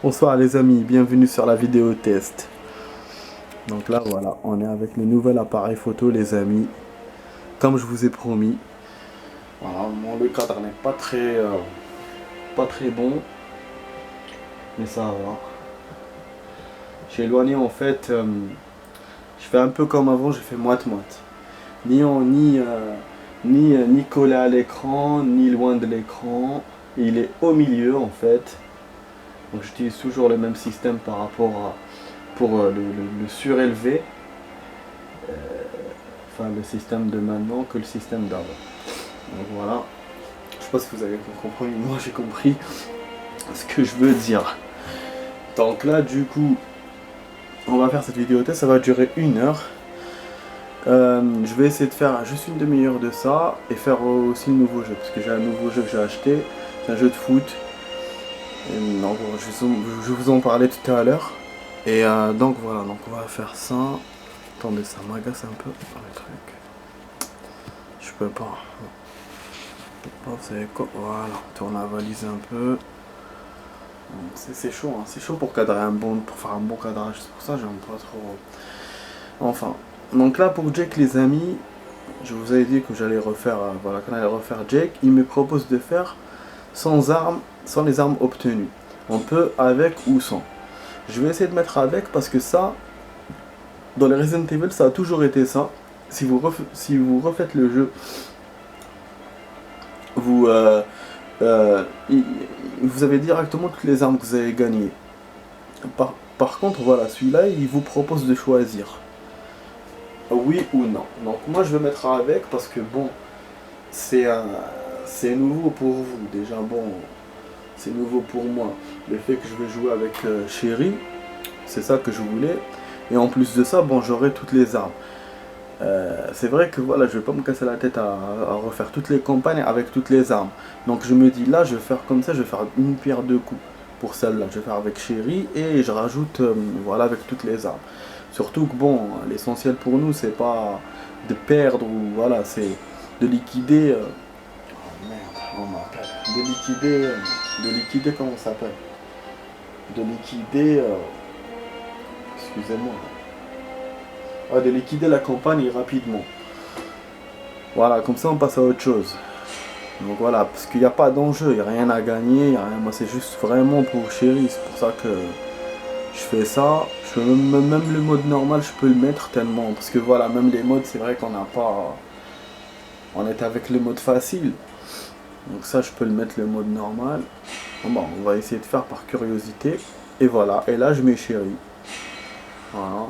Bonsoir les amis, bienvenue sur la vidéo test. Donc là voilà, on est avec le nouvel appareil photo les amis. Comme je vous ai promis. Voilà, bon, le cadre n'est pas très bon. Mais ça va. J'ai éloigné en fait. Je fais un peu comme avant, j'ai fait moite-moite. Ni collé à l'écran, ni loin de l'écran. Il est au milieu en fait. Donc j'utilise toujours le même système par rapport à pour le surélevé. Enfin le système de maintenant que le système d'avant. Donc voilà. Je sais pas si vous avez compris, mais moi j'ai compris ce que je veux dire. Donc là du coup, on va faire cette vidéo test, ça va durer 1 heure. Je vais essayer de faire juste une demi-heure de ça et faire aussi le nouveau jeu, parce que j'ai un nouveau jeu que j'ai acheté, c'est un jeu de foot. Et donc, je vous en parlais tout à l'heure. Et donc voilà, donc on va faire ça. Attendez, ça m'agace un peu le truc. Je peux pas. Vous savez quoi? Voilà, tourne la valise un peu. C'est chaud, hein. C'est chaud pour cadrer pour faire un bon cadrage. C'est pour ça que j'aime pas trop. Enfin, donc là pour Jake les amis, je vous avais dit que j'allais refaire, voilà, qu'on allait refaire Jake. Il me propose de faire sans armes, sans les armes obtenues. On peut avec ou sans. Je vais essayer de mettre avec parce que ça, dans les Resident Evil, ça a toujours été ça. Si vous refaites le jeu, vous vous avez directement toutes les armes que vous avez gagnées. Par contre, voilà, celui-là, il vous propose de choisir. Oui ou non. Donc moi, je vais mettre avec parce que bon, c'est nouveau pour vous. Déjà, bon, c'est nouveau pour moi. Le fait que je vais jouer avec Chéri, c'est ça que je voulais. Et en plus de ça, bon, j'aurai toutes les armes. C'est vrai que voilà, je vais pas me casser la tête à refaire toutes les campagnes avec toutes les armes. Donc je me dis là, je vais faire comme ça, je vais faire une pierre deux coups pour celle-là. Je vais faire avec Chéri et je rajoute voilà avec toutes les armes. Surtout que bon, l'essentiel pour nous c'est pas de perdre ou voilà, c'est de liquider. Oh merde, on m'appelle. De liquider comment ça s'appelle? De liquider. Excusez-moi. De liquider la campagne rapidement. Voilà, comme ça on passe à autre chose. Donc voilà, parce qu'il n'y a pas d'enjeu, il n'y a rien à gagner, y a rien. Moi c'est juste vraiment pour Chéri, c'est pour ça que je fais ça. Même le mode normal je peux le mettre tellement, parce que voilà, même les modes c'est vrai qu'on n'a pas... On est avec le mode facile. Donc ça je peux le mettre le mode normal. Bon, on va essayer de faire par curiosité. Et voilà, et là je mets Chéri. Voilà.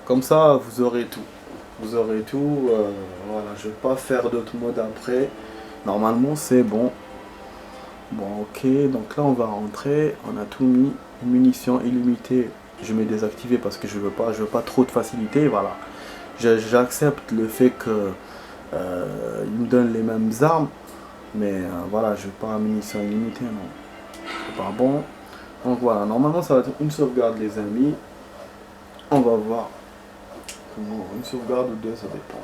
Comme ça vous aurez tout. Vous aurez tout, voilà, je vais pas faire d'autres modes après. Normalement c'est bon. Bon ok, donc là on va rentrer, on a tout mis, munitions illimitées, je vais désactiver parce que je veux pas trop de facilité, voilà. J'accepte le fait que il me donne les mêmes armes, mais voilà, je veux pas munitions illimitées, non. C'est pas bon. Donc voilà, normalement ça va être une sauvegarde les amis. On va voir comment une sauvegarde ou deux, ça dépend.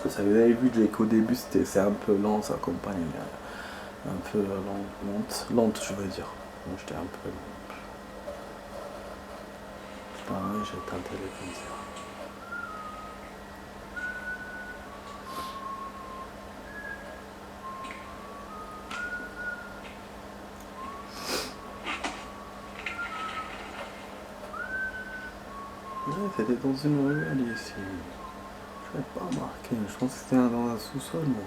Vous avez vu qu'au début c'est un peu lent sa campagne, un peu lente je veux dire. Moi j'étais un peu... Pareil, j'ai éteint le téléphone. Ouais, c'était dans une ruelle ici. Je n'avais pas remarqué, je pense que c'était dans un sous-sol moi.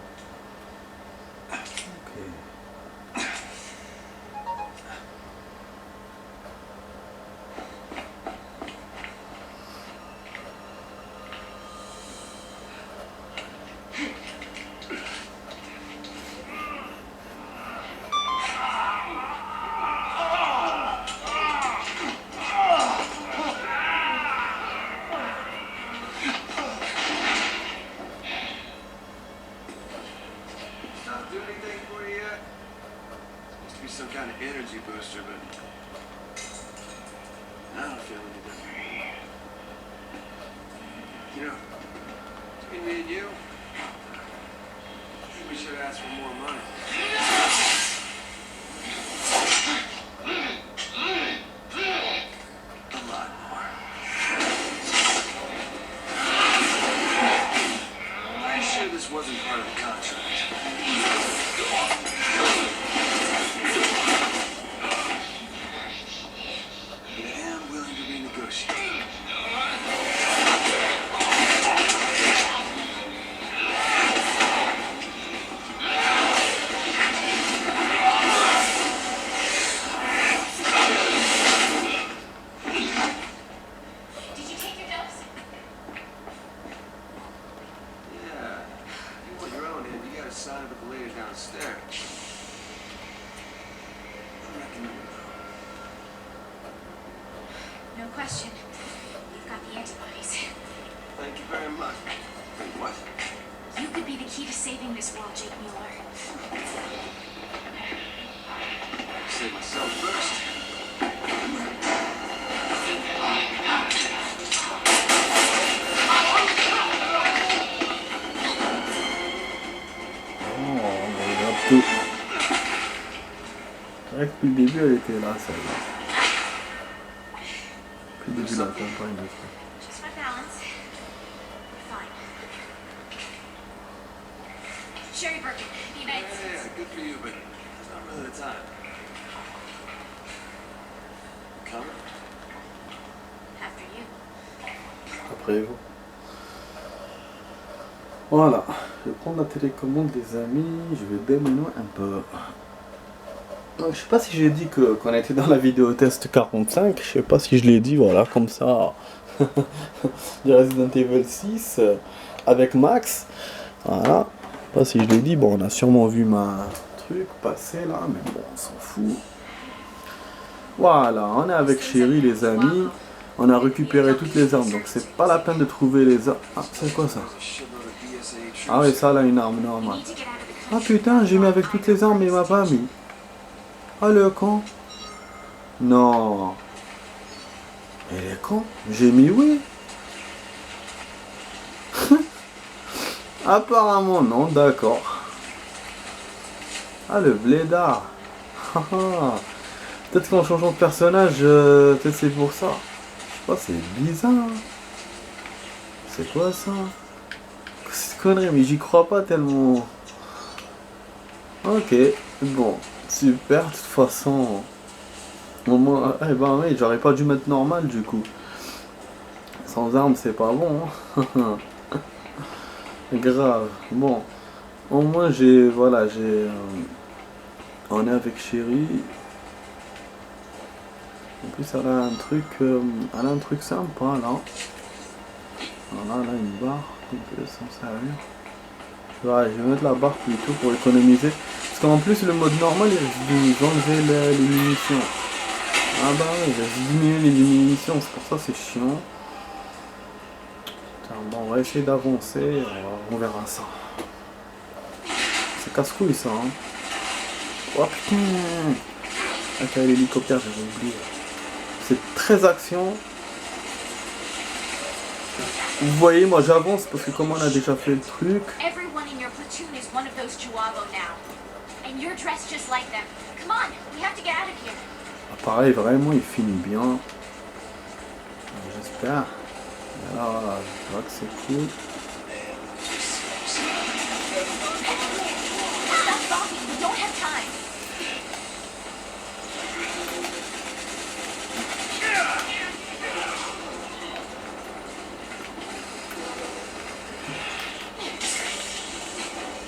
Ok. Do anything for you yet? Supposed to be some kind of energy booster, but I don't feel any different. You know, between me and you, maybe we should ask for more money. question. You've got the antibodies. Thank you very much. Wait, what? You could be the key to saving this world, Jake Mueller. Save myself first. Oh, on regarde tout. C'est vrai que depuis le début, elle était là, celle-là. Depuis le début de la campagne, de fait. Just my balance. Fine. Sherry Birkin, the United States. Yeah, good for you, but it's not really the time. Coming? After you. Après vous. Voilà, je vais prendre la télécommande les amis, je vais déménager un peu. Donc, je sais pas si j'ai dit qu'on était dans la vidéo test 45, je sais pas si je l'ai dit, voilà, comme ça, du Resident Evil 6 avec Max, voilà, je sais pas si je l'ai dit, bon on a sûrement vu ma truc passer là, mais bon on s'en fout. Voilà, on est avec Chéri les amis, on a récupéré toutes les armes, donc c'est pas la peine de trouver les armes. Ah, c'est quoi ça? Ah oui, ça là, une arme We normale. need to get out of the Ah country. putain, j'ai mis avec toutes les armes mais il m'a pas mis. Ah le con. Non. Il est con. J'ai mis oui. Apparemment non, d'accord. Ah le blédard. Peut-être qu'en changeant de personnage, peut-être c'est pour ça. Je sais pas, c'est bizarre. C'est quoi ça? C'est connerie, mais j'y crois pas tellement. Ok, bon, super, de toute façon. Au moins, eh ben oui, j'aurais pas dû mettre normal du coup. Sans armes, c'est pas bon. Hein. Grave. Bon, au moins j'ai, voilà, j'ai. On est avec Chéri. En plus, elle a un truc sympa là. Voilà, là une barre, donc s'en servir. Ouais, je vais mettre la barre plutôt pour économiser. Parce qu'en plus, le mode normal, il risque de nous enlever les munitions. Ah bah ouais, il risque de diminuer les munitions, c'est pour ça c'est chiant. Putain, bon, on va essayer d'avancer, on verra ça. C'est casse-couille ça, hein. Oh putain! Ah, l'hélicoptère, j'avais oublié. C'est très action. Vous voyez, moi j'avance parce que comme on a déjà fait le truc. Everyone in your platoon is one of those Chihuahua now. And you're dressed just like them. Come on, we have to get out of here. Ah, pareil, vraiment, il finit bien. J'espère. Voilà, je vois que c'est cool. Stop talking, we don't have time.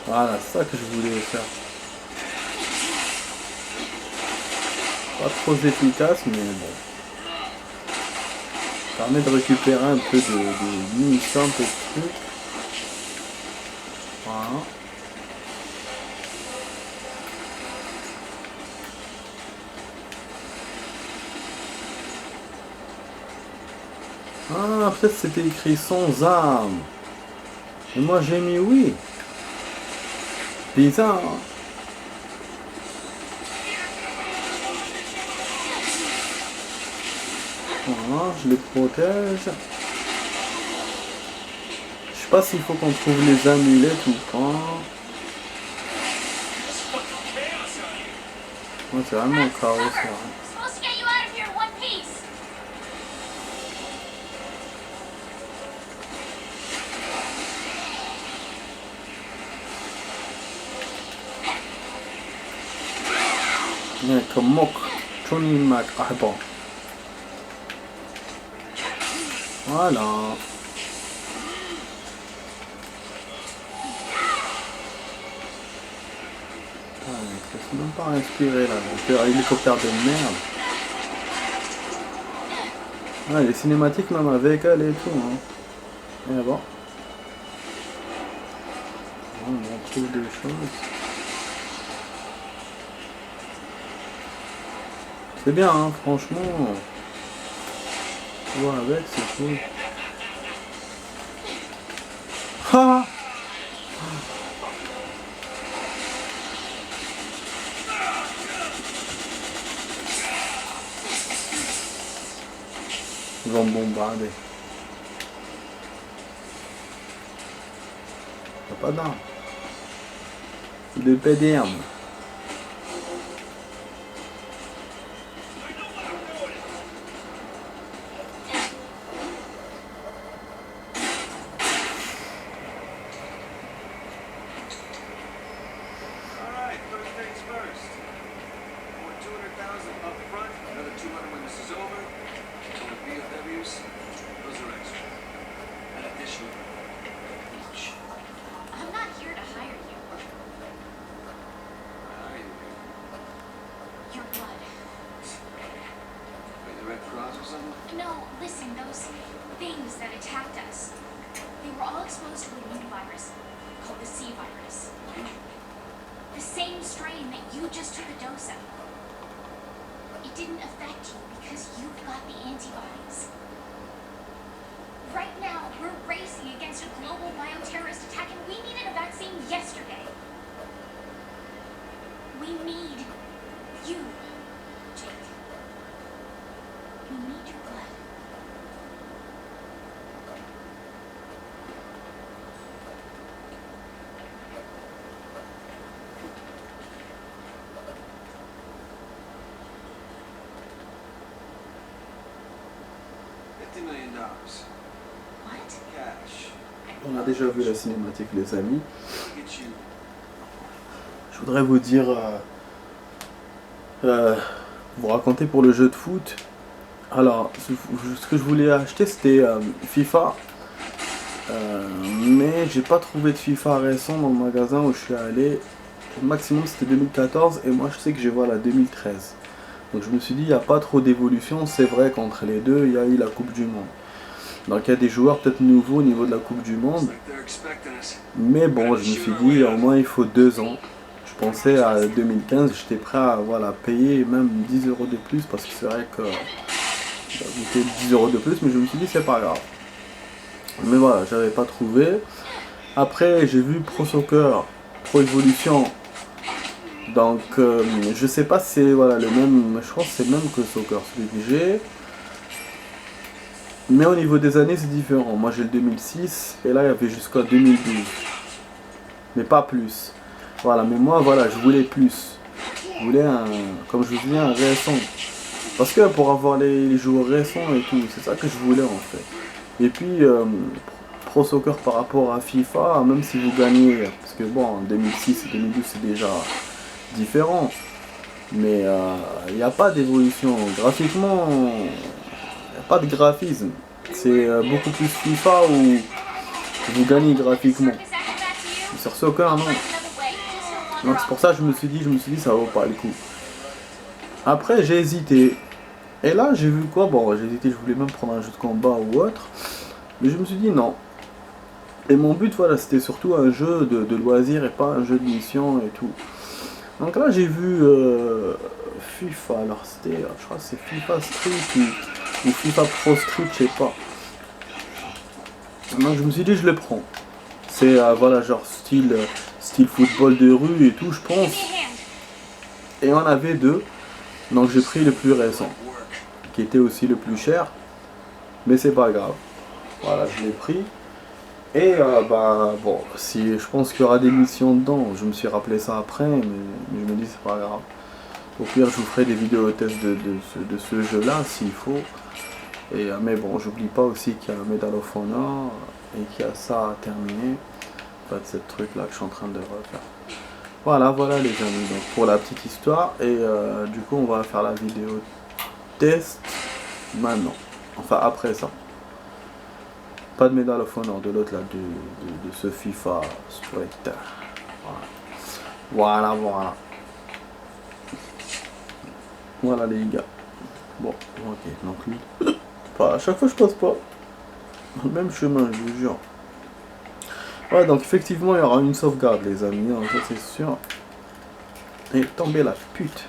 Voilà, c'est ça que je voulais faire. Pas trop efficace, mais bon. Ça permet de récupérer un peu de munitions, un peu de trucs. Voilà. Ah, peut-être c'était écrit sans armes. Et moi j'ai mis oui. Bizarre. Hein. Voilà, je les protège. Je sais pas s'il faut qu'on trouve les amulettes ou pas. Ouais, c'est vraiment un chaos. Ça. We're supposed to get you out of here in one piece. Ouais, comme Mok, Tony Mac. Ah bon. Voilà. Je suis même pas inspiré là, donc un hélicoptère de merde. Ah, les cinématiques même avec elle et tout. Hein. Et bon. On trouve des choses. C'est bien, hein, franchement. jouer avec, c'est cool. Ah! Ils vont me bombarder. Y'a pas d'armes. De PDM. Alright, first things first. I want 200,000 up front, another 200 when this is over. So the BFWs, those are extra. An additional each. I'm not here to hire you. Are you? Your blood. Wait, the Red Cross or something? No, listen, those things that attacked us. They were all exposed to a new virus called the C virus. The same strain that you just took a dose of. It didn't affect you because you've got the antibodies. Right now, we're racing against a global bioterrorist attack and we needed a vaccine yesterday. We need you, Jake. We need your blood. $50 million. What? Cash. On a déjà vu la cinématique, les amis. I'll get you. Je voudrais vous dire, vous raconter pour le jeu de foot. Alors, ce que je voulais acheter, c'était FIFA. Mais j'ai pas trouvé de FIFA récent dans le magasin où je suis allé. Le maximum c'était 2014 et moi je sais que j'ai voir la 2013. Donc je me suis dit, il n'y a pas trop d'évolution. C'est vrai qu'entre les deux, il y a eu la Coupe du Monde. Donc il y a des joueurs peut-être nouveaux au niveau de la Coupe du Monde. It's like they're expecting us. Mais bon, je me suis dit, au moins il faut 2 ans. Je pensais à 2015, j'étais prêt à voilà, payer même 10 € de plus parce que c'est vrai que ça coûtait 10 € de plus, mais je me suis dit, c'est pas grave. Mais voilà, j'avais pas trouvé. Après, j'ai vu Pro Soccer, Pro Evolution. Donc, je sais pas si c'est voilà, le même, je pense que c'est le même que Soccer, celui que j'ai. Mais au niveau des années, c'est différent. Moi, j'ai le 2006 et là, il y avait jusqu'à 2012. Mais pas plus. Voilà, mais moi, voilà, je voulais plus. Je voulais un, comme je vous dis, un récent. Parce que pour avoir les joueurs récents et tout, c'est ça que je voulais en fait. Et puis, Pro Soccer par rapport à FIFA, même si vous gagnez, parce que bon, en 2006 et 2012 c'est déjà différent, mais il n'y a pas d'évolution. Graphiquement, il n'y a pas de graphisme. C'est beaucoup plus FIFA où vous gagnez graphiquement. Sur Soccer, non. Donc c'est pour ça que je me suis dit, ça vaut pas le coup. Après, j'ai hésité. Et là, j'ai vu quoi? Bon, j'ai hésité, je voulais même prendre un jeu de combat ou autre. Mais je me suis dit non. Et mon but, voilà, c'était surtout un jeu de loisirs et pas un jeu de mission et tout. Donc là, j'ai vu FIFA. Alors, c'était, je crois que c'est FIFA Street ou FIFA Pro Street, je sais pas. Donc, je me suis dit, je le prends. C'est, voilà, genre style football de rue et tout, je pense. Et on avait deux. Donc, j'ai pris le plus récent, qui était aussi le plus cher. Mais c'est pas grave. Voilà, je l'ai pris. Et bah bon, si je pense qu'il y aura des missions dedans, je me suis rappelé ça après, mais je me dis c'est pas grave. Au pire, je vous ferai des vidéos tests de ce jeu-là s'il faut. Et mais bon, j'oublie pas aussi qu'il y a Medal of Honor et qu'il y a ça à terminer. En fait, c'est ce truc-là que je suis en train de refaire. Voilà, voilà les amis, donc pour la petite histoire. Et du coup, on va faire la vidéo test maintenant. Enfin, après ça. Pas de Medal of Honor, de l'autre là, de ce FIFA Street. Voilà. Voilà. Voilà les gars. Bon, ok, donc lui. Enfin, à chaque fois je passe pas dans le même chemin, je vous jure. Ouais, donc effectivement il y aura une sauvegarde les amis, hein, ça c'est sûr. Et tomber la pute.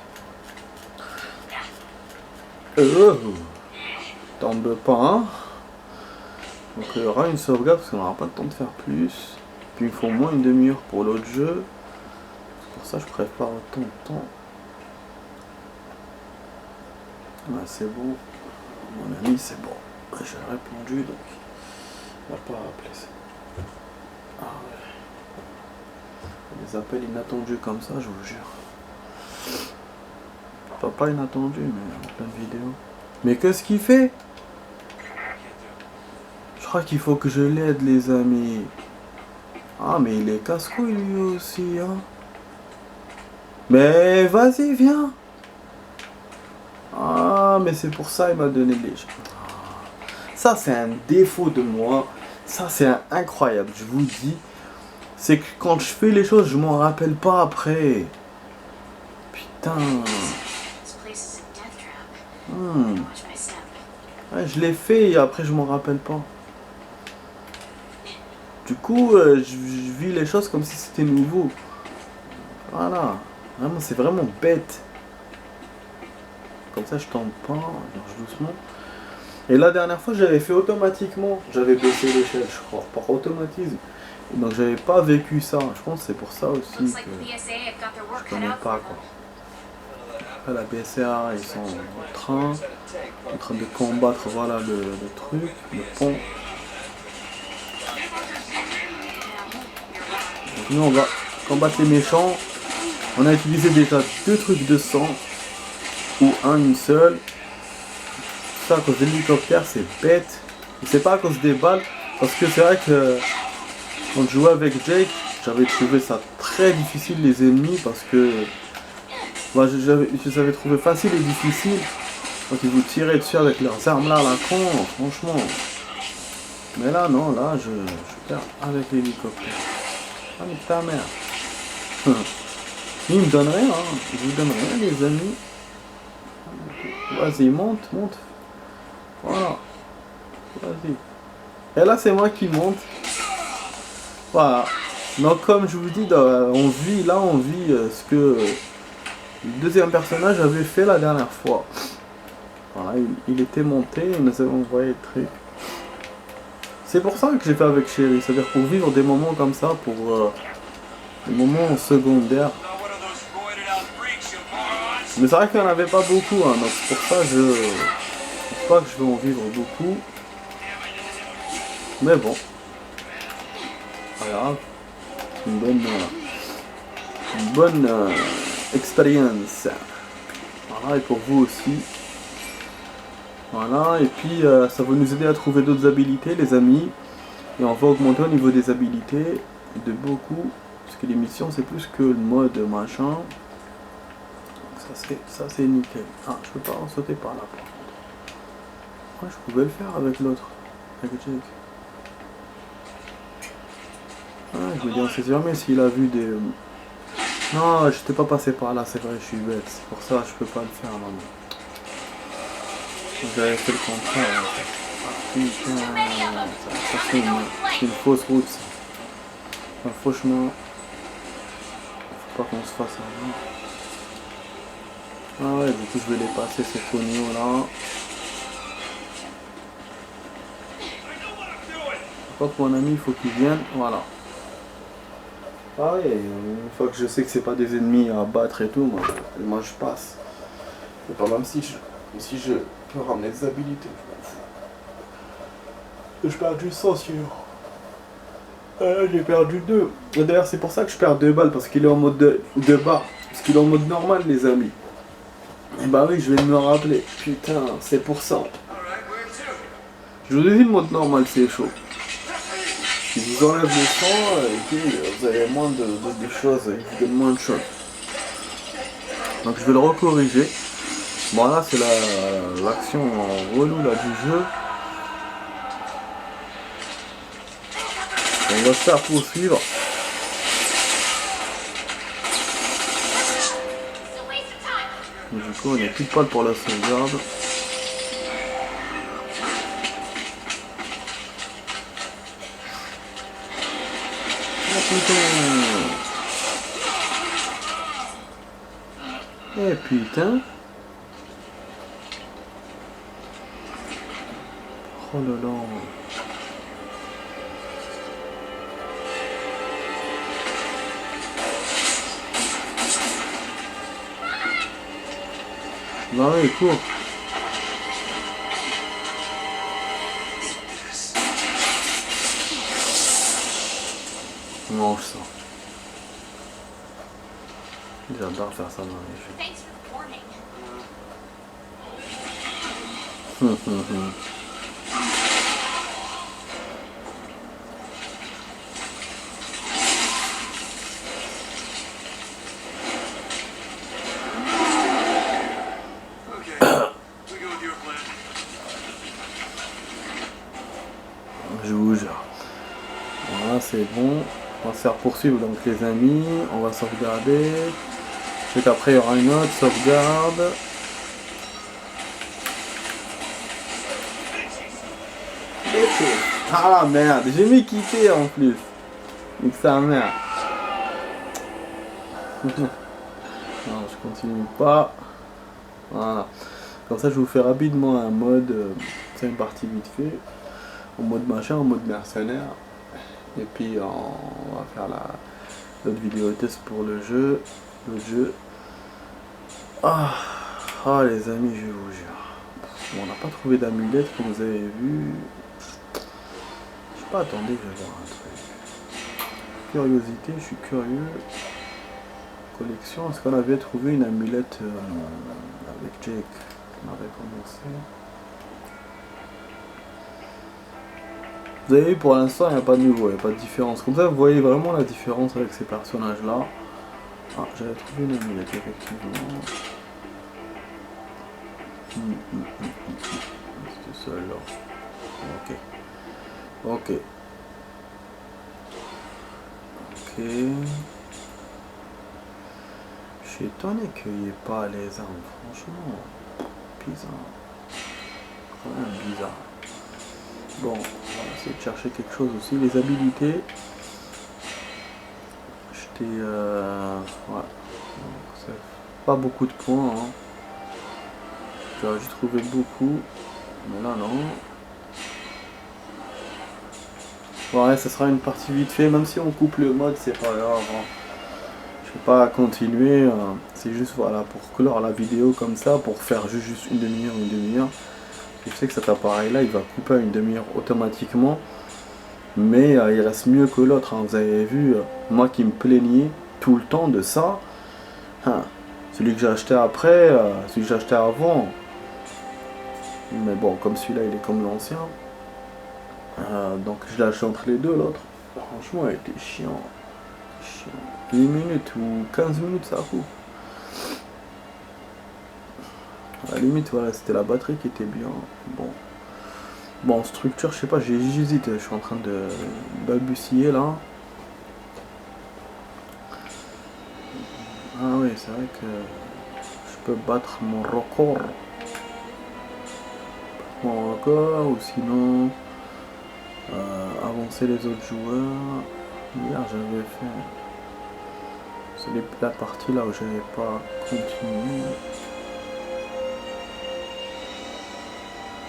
tombe pas, hein. Donc il y aura une sauvegarde parce qu'on n'aura pas le temps de faire plus. Puis il faut au moins une demi-heure pour l'autre jeu. C'est pour ça que je prépare autant de temps. Ouais, c'est bon. Mon ami, c'est bon. J'ai répondu donc. Il n'a pas appelé ça. Ah ouais. Des appels inattendus comme ça, je vous jure. Pas inattendu, mais en pleine vidéo. Mais qu'est-ce qu'il fait? Je crois qu'il faut que je l'aide, les amis. Ah, mais il est casse-couille lui aussi, hein. Mais vas-y, viens. Ah, mais c'est pour ça qu'il m'a donné les gens. Ça, c'est un défaut de moi. Ça, c'est incroyable, je vous dis. C'est que quand je fais les choses, je m'en rappelle pas après. Putain. Ouais, je l'ai fait et après, je m'en rappelle pas. Du coup, je vis les choses comme si c'était nouveau. Voilà. Vraiment, c'est vraiment bête. Comme ça, je tombe pas. Marche doucement. Et la dernière fois, j'avais fait automatiquement. J'avais baissé l'échelle, je crois, par automatisme. Donc, j'avais pas vécu ça. Je pense que c'est pour ça aussi que je connais pas, quoi. Après, la BSA, ils sont en train de combattre, voilà, le truc, le pont. Donc, nous, on va combattre les méchants. On a utilisé déjà 2 trucs de sang. Ou une seule. Ça à cause de l'hélicoptère, c'est bête. Et c'est pas à cause des balles. Parce que c'est vrai que quand je jouais avec Jake, j'avais trouvé ça très difficile les ennemis. Parce que bah, je les avais trouvés faciles et difficiles. Quand ils vous tiraient dessus avec leurs armes là, la con, franchement. Mais là, non, là, je perds avec l'hélicoptère. Ah, mais ta mère. Il me donne rien, hein. Il vous donne rien, les amis. Vas-y, monte, monte. Voilà. Vas-y. Et là, c'est moi qui monte. Voilà. Donc, comme je vous dis, on vit ce que le deuxième personnage avait fait la dernière fois. Voilà, il était monté et nous avons envoyé le truc. C'est pour ça que j'ai fait avec Chéri. C'est-à-dire pour vivre des moments comme ça, pour des moments secondaires. Mais c'est vrai qu'il n'y en avait pas beaucoup, hein, donc c'est pour ça que je pense pas que je vais en vivre beaucoup. Mais bon. Pas grave. Une bonne expérience. Voilà, et pour vous aussi. Voilà, et puis ça va nous aider à trouver d'autres habilités, les amis. Et on va augmenter au niveau des habilités de beaucoup. Parce que les missions, c'est plus que le mode machin. Ça c'est nickel. Ah, je peux pas en sauter par là par contre. Ouais, je pouvais le faire avec l'autre. Avec Jake. Ah, je me dis on sait jamais s'il a vu des... Non, j'étais pas passé par là, c'est vrai, je suis bête. C'est pour ça que je peux pas le faire maintenant. J'avais fait le contraire en fait. Ah putain, ça c'est une fausse route ça. Enfin, franchement, faut pas qu'on se fasse un... Ah ouais, du coup je vais les passer ces pognos là. Par contre mon ami il faut qu'il vienne, voilà. Ah ouais, une fois que je sais que c'est pas des ennemis à battre et tout, moi je passe. C'est pas même si je peux ramener des habilités, je m'en fous. Je perds du sang sur. J'ai perdu 2. D'ailleurs c'est pour ça que je perds 2 balles, parce qu'il est en mode de bas. Parce qu'il est en mode normal les amis. Et bah oui, je vais me rappeler. Putain, c'est pour ça. Je vous ai dit le mode normal, c'est chaud. Si vous enlèvez le sang, et puis vous avez moins de choses, il vous donne moins de choses. Donc je vais le recorriger. Bon là c'est l'action en relou là du jeu. On va se faire poursuivre. Du coup on n'est plus de poil pour la sauvegarde. Oh putain. Eh putain. Oh là là. Bah oui, cours. Mange ça. J'adore faire ça dans les jeux. Thanks for the warning. Okay, we go with your plan. Je vous jure. Voilà, c'est bon. On va se faire poursuivre donc les amis. On va sauvegarder. Ensuite après il y aura une autre sauvegarde. Ah merde, j'ai mis quitter en plus. Donc sa mère. Non, je continue pas. Voilà. Comme ça je vous fais rapidement un mode. C'est une partie vite fait. En mode machin, en mode mercenaire. Et puis on va faire l'autre vidéo test pour le jeu. Le jeu. Ah les amis, je vous jure. Bon, on n'a pas trouvé d'amulette comme vous avez vu. Je sais pas, attendez, je vais voir un truc. Curiosité, je suis curieux. Collection, est-ce qu'on avait trouvé une amulette avec Jake? On avait commencé. Vous avez vu, pour l'instant, il n'y a pas de nouveau, il n'y a pas de différence. Comme ça, vous voyez vraiment la différence avec ces personnages-là. Ah, j'avais trouvé une amulette, effectivement. C'était celle-là. Ok. Ok. Ok. Je suis étonné qu'il n'y ait pas les armes, franchement. Bizarre. Quand même bizarre. Bon, on va essayer de chercher quelque chose aussi. Les habilités. J'étais... ouais. C'est pas beaucoup de points. Hein. J'aurais juste trouvé beaucoup. Mais là, non. Ouais, ça sera une partie vite fait. Même si on coupe le mode, c'est pas grave. Hein. Je vais pas continuer. C'est juste voilà, pour clore la vidéo comme ça. Pour faire juste une demi-heure. Je sais que cet appareil là il va couper à une demi-heure automatiquement, mais il reste mieux que l'autre. Hein. Vous avez vu, moi qui me plaignais tout le temps de ça, hein. Celui que j'ai acheté après, celui que j'ai acheté avant, mais bon, comme celui-là il est comme l'ancien, donc je l'ai acheté entre les deux. L'autre, franchement, il était chiant. 10 minutes ou 15 minutes ça coupe. À la limite, voilà, c'était la batterie qui était bien. Bon, structure, je sais pas, j'hésite, je suis en train de balbutier là. Ah oui, c'est vrai que je peux battre mon record. Ou sinon avancer les autres joueurs. Hier, j'avais fait. C'est la partie là où j'avais pas continué.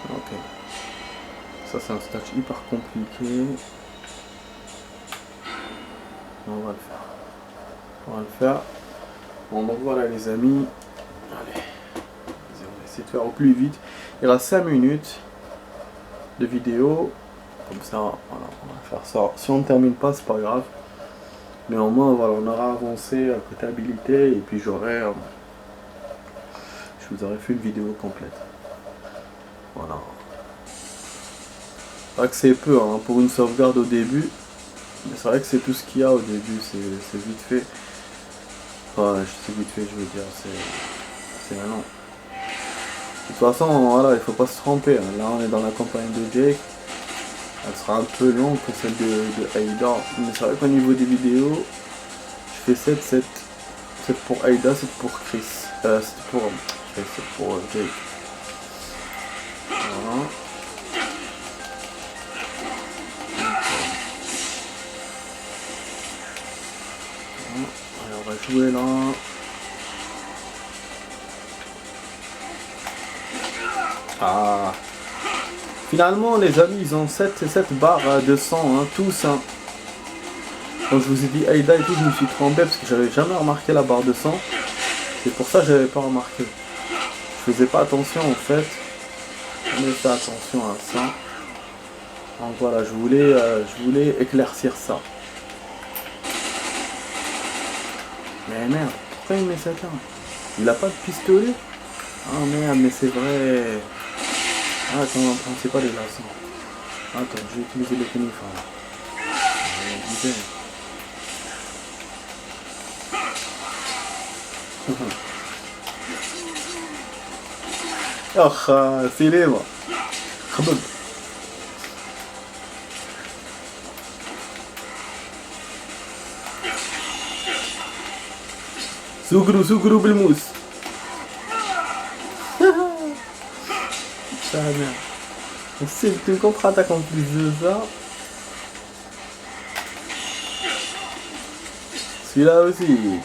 Ok. Ça c'est un stage hyper compliqué. On va le faire. On va le faire. Bon donc voilà les amis. Allez. On va essayer de faire au plus vite. Il reste 5 minutes de vidéo. Comme ça, voilà, on va faire ça. Si on ne termine pas, c'est pas grave. Mais au moins voilà, on aura avancé à côté habilité et puis je vous aurais fait une vidéo complète. Voilà. C'est vrai que c'est peu hein, pour une sauvegarde au début, mais c'est vrai que c'est tout ce qu'il y a au début, c'est vite fait. Enfin, c'est vite fait, je veux dire, c'est maintenant. De toute façon, voilà, il faut pas se tromper. Hein. Là, on est dans la campagne de Jake. Elle sera un peu longue que celle de Aida. Mais c'est vrai qu'au niveau des vidéos, je fais 7 pour Aida, 7 pour Chris. 7 pour Jake. Voilà. On va jouer là. Ah. Finalement, les amis, ils ont 7 barres de sang, hein, tous. Hein. Quand je vous ai dit Aida et tout, je me suis trompé parce que j'avais jamais remarqué la barre de sang. C'est pour ça que j'avais pas remarqué. Je faisais pas attention en fait. On fait attention à ça. Donc voilà, je voulais éclaircir ça. Mais merde, pourquoi il met ça là? Il a pas de pistolet? Ah merde, mais c'est vrai. Ah, attends, c'est pas des laçons. Attends, je vais utiliser le cuneiforme. Oh, c'est libre. سوقرو بالموس. Ça merde. C'est une contre-attaque en plus de ça. Celui-là aussi.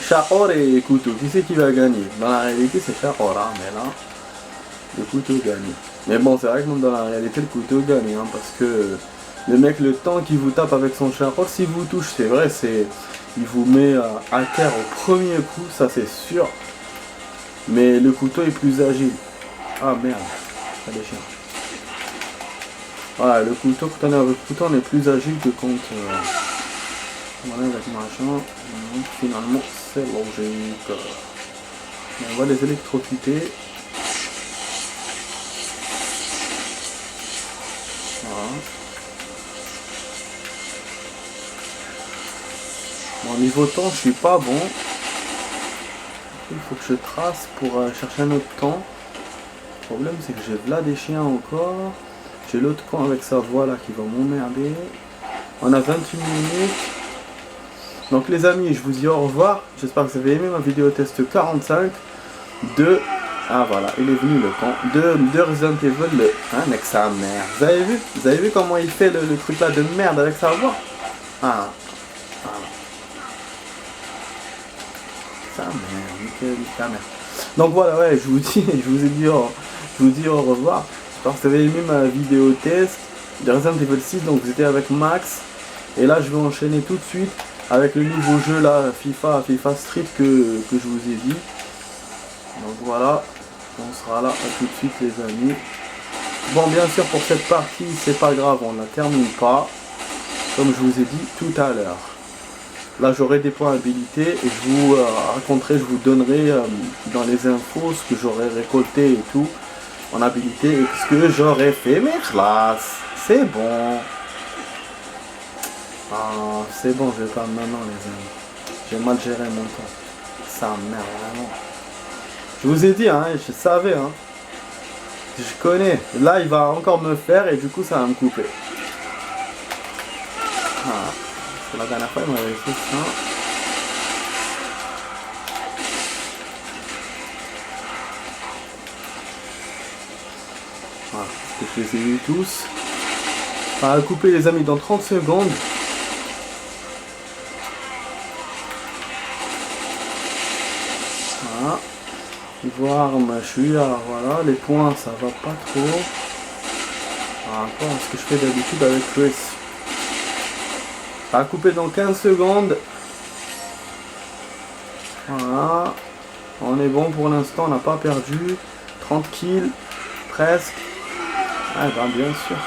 Shahor et couteau, qui c'est qui va gagner? Dans la réalité c'est Shahor, hein, mais là, le couteau gagne. Mais bon, c'est vrai que dans la réalité le couteau gagne, hein, parce que le mec, le temps qu'il vous tape avec son Shahor, s'il vous touche, c'est vrai, il vous met à terre au premier coup, ça c'est sûr. Mais le couteau est plus agile. Ah merde, ça déchire. Voilà, le couteau, quand on est avec le couteau, on est plus agile que quand on est avec machin. Donc, finalement, c'est logique. On va les électrocuter. Voilà. Bon, niveau temps, je suis pas bon. Il faut que je trace pour chercher un autre camp. Le problème, c'est que j'ai là des chiens encore. J'ai l'autre camp avec sa voix là qui va m'emmerder. On a 28 minutes. Donc les amis, je vous dis au revoir. J'espère que vous avez aimé ma vidéo test 45 de... Ah voilà, il est venu le camp de Resident Evil, le... Hein, avec sa mère. Vous avez vu comment il fait le truc là de merde avec sa voix? Ah. Sa mère, nickel, sa mère. Donc voilà, ouais, je vous dis au revoir. J'espère que vous avez aimé ma vidéo test de Resident Evil 6. Donc vous étiez avec Max. Et là, je vais enchaîner tout de suite avec le nouveau jeu là, FIFA Street que je vous ai dit. Donc voilà, on sera là tout de suite les amis. Bon, bien sûr pour cette partie, c'est pas grave, on la termine pas. Comme je vous ai dit tout à l'heure. Là j'aurai des points habilités et je vous raconterai, je vous donnerai dans les infos ce que j'aurai récolté et tout en habilité et ce que j'aurais fait mes classes. C'est bon. Ah, c'est bon, je vais pas maintenant les amis. J'ai mal géré mon temps. Ça merde vraiment. Je vous ai dit, hein, je savais, hein. Je connais. Là, il va encore me faire et du coup, ça va me couper. Ah, parce que la dernière fois, il m'avait fait ça. Voilà, je les ai eu tous. Ça va couper les amis dans 30 secondes. Voilà. Voir ma chute, alors voilà, les points ça va pas trop. Par rapport à ce que je fais d'habitude avec Chris. Ça va couper dans 15 secondes. Voilà. On est bon pour l'instant, on n'a pas perdu. 30 kills, presque. Ah ben bien sûr.